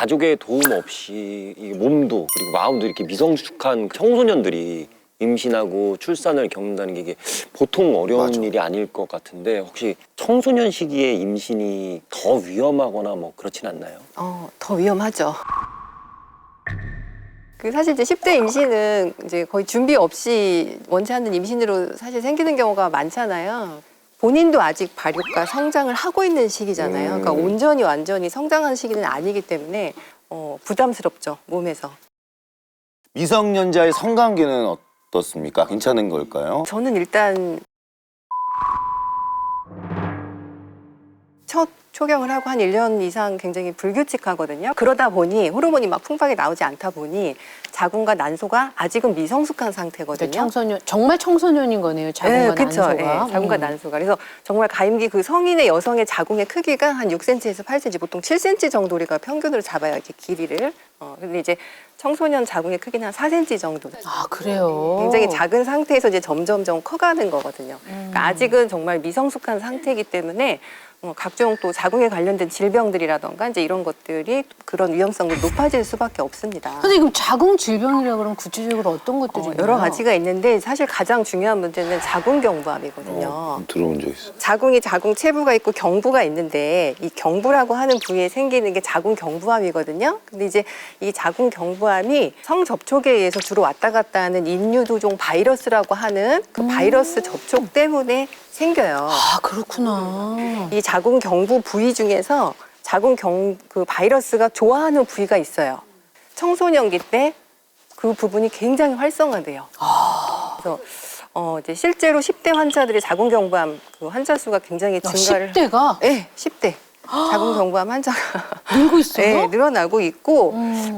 가족의 도움 없이 이 몸도 그리고 마음도 이렇게 미성숙한 청소년들이 임신하고 출산을 겪는다는 게 이게 보통 어려운 맞아. 일이 아닐 것 같은데 혹시 청소년 시기에 임신이 더 위험하거나 뭐 그렇진 않나요? 더 위험하죠. 사실 이제 10대 임신은 이제 거의 준비 없이 원치 않는 임신으로 사실 생기는 경우가 많잖아요. 본인도 아직 발육과 성장을 하고 있는 시기잖아요. 그러니까 온전히 완전히 성장한 시기는 아니기 때문에 부담스럽죠, 몸에서. 미성년자의 성관계는 어떻습니까? 괜찮은 걸까요? 저는 일단 첫 초경을 하고 한 1년 이상 굉장히 불규칙하거든요. 그러다 보니 호르몬이 막 풍부하게 나오지 않다 보니 자궁과 난소가 아직은 미성숙한 상태거든요. 청소년, 정말 청소년인 거네요. 자궁과 그쵸. 난소가. 네, 자궁과 난소가. 그래서 정말 가임기 그 성인의 여성의 자궁의 크기가 한 6cm에서 8cm, 보통 7cm 정도 우리가 평균으로 잡아요. 이렇게 길이를. 근데 이제 청소년 자궁의 크기는 한 4cm 정도. 아, 그래요? 굉장히 작은 상태에서 이제 점점점 커가는 거거든요. 그러니까 아직은 정말 미성숙한 상태이기 때문에 각종 또 자궁에 관련된 질병들이라던가 이제 이런 것들이 그런 위험성도 높아질 수밖에 없습니다. 선생님, 자궁 질병이라 그러면 구체적으로 어떤 것들이 있나요? 여러 가지가 있는데 사실 가장 중요한 문제는 자궁경부암이거든요. 들어본 적 있어. 자궁이 자궁 체부가 있고 경부가 있는데 이 경부라고 하는 부위에 생기는 게 자궁경부암이거든요. 근데 이제 이 자궁경부암이 성접촉에 의해서 주로 왔다 갔다 하는 인유두종 바이러스라고 하는 그 바이러스 접촉 때문에 생겨요. 아, 그렇구나. 이 자궁경부 부위 중에서 그 바이러스가 좋아하는 부위가 있어요. 청소년기 때 그 부분이 굉장히 활성화돼요. 그래서 이제 실제로 10대 환자들의 자궁경부암 그 환자 수가 굉장히 증가를. 10대가? 네, 10대. 자궁경부암 환자가 늘고 있어요? 네, 늘어나고 있고.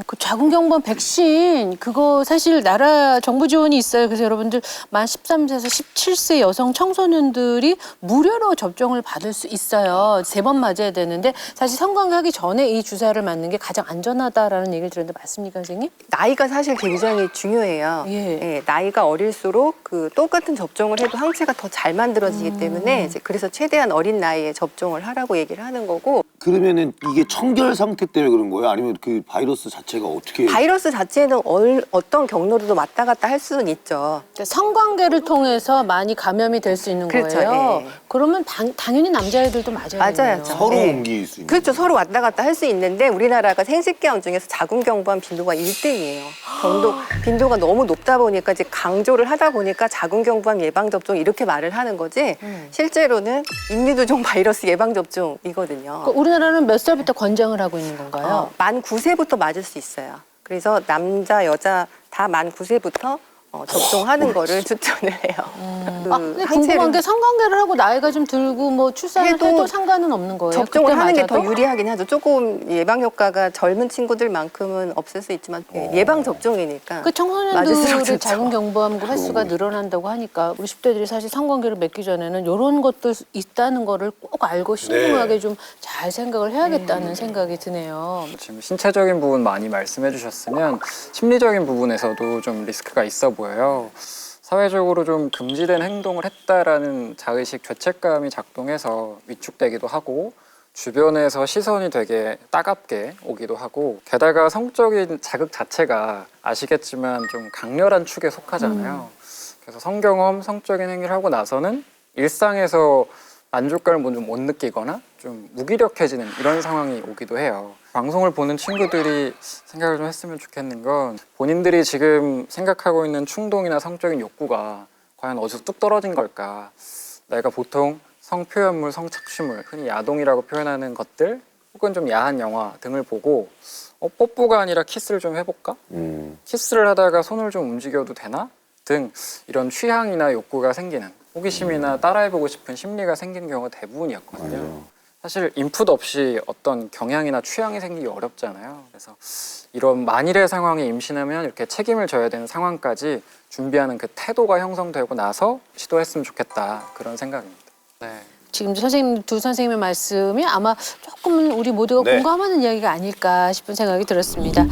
그 자궁경부암 백신 그거 사실 나라 정부 지원이 있어요. 그래서 여러분들 만 13세에서 17세 여성 청소년들이 무료로 접종을 받을 수 있어요. 3번 맞아야 되는데 사실 성관계하기 전에 이 주사를 맞는 게 가장 안전하다라는 얘기를 들었는데 맞습니까, 선생님? 나이가 사실 굉장히 중요해요. 예. 나이가 어릴수록 그 똑같은 접종을 해도 항체가 더 잘 만들어지기 때문에 이제 그래서 최대한 어린 나이에 접종을 하라고 얘기를 하는 거고. 그러면은 이게 청결 상태 때문에 그런 거예요? 아니면 그 바이러스 자체가 어떻게? 바이러스 자체는 어떤 경로로도 왔다 갔다 할 수는 있죠. 그러니까 성관계를 통해서 많이 감염이 될 수 있는 그렇죠, 거예요. 예. 그러면 당연히 남자애들도 맞아야겠네요. 맞아야죠. 서로 네. 옮길 수 있는. 그렇죠. 서로 왔다 갔다 할 수 있는데 우리나라가 생식기암 중에서 자궁경부암 빈도가 1등이에요. 빈도가 너무 높다 보니까 이제 강조를 하다 보니까 자궁경부암 예방접종 이렇게 말을 하는 거지 실제로는 인유두종 바이러스 예방접종이거든요. 그러니까 우리나라는 몇 살부터 권장을 하고 있는 건가요? 만 9세부터 맞을 수 있어요. 그래서 남자, 여자 다 만 9세부터 접종하는 거를 추천을 해요. 근데 궁금한 게 성관계를 하고 나이가 좀 들고 뭐 출산을 해도 상관은 없는 거예요? 접종을 그때 하는 게 더 맞아도? 유리하긴 하죠. 조금 예방 효과가 젊은 친구들만큼은 없을 수 있지만 예방 접종이니까. 그 맞을수록 청소년들의 좋죠. 자궁경부암 횟수가 늘어난다고 하니까 우리 10대들이 사실 성관계를 맺기 전에는 이런 것들 있다는 거를 꼭 알고 신중하게 좀 잘 생각을 해야겠다는 생각이 드네요. 지금 신체적인 부분 많이 말씀해 주셨으면 심리적인 부분에서도 좀 리스크가 있어 보여요. 사회적으로 좀 금지된 행동을 했다라는 자의식 죄책감이 작동해서 위축되기도 하고 주변에서 시선이 되게 따갑게 오기도 하고 게다가 성적인 자극 자체가 아시겠지만 좀 강렬한 축에 속하잖아요. 그래서 성경험, 성적인 행위를 하고 나서는 일상에서 만족감을 못 느끼거나 좀 무기력해지는 이런 상황이 오기도 해요. 방송을 보는 친구들이 생각을 좀 했으면 좋겠는 건 본인들이 지금 생각하고 있는 충동이나 성적인 욕구가 과연 어디서 뚝 떨어진 걸까? 내가 보통 성표현물, 성착취물, 흔히 야동이라고 표현하는 것들 혹은 좀 야한 영화 등을 보고 뽀뽀가 아니라 키스를 좀 해볼까? 키스를 하다가 손을 좀 움직여도 되나? 등 이런 취향이나 욕구가 생기는 호기심이나 따라해보고 싶은 심리가 생기는 경우가 대부분이었거든요. 사실 인풋 없이 어떤 경향이나 취향이 생기기 어렵잖아요. 그래서 이런 만일의 상황에 임신하면 이렇게 책임을 져야 되는 상황까지 준비하는 그 태도가 형성되고 나서 시도했으면 좋겠다 그런 생각입니다. 네. 지금 선생님 두 선생님의 말씀이 아마 조금은 우리 모두가 네. 공감하는 이야기가 아닐까 싶은 생각이 들었습니다.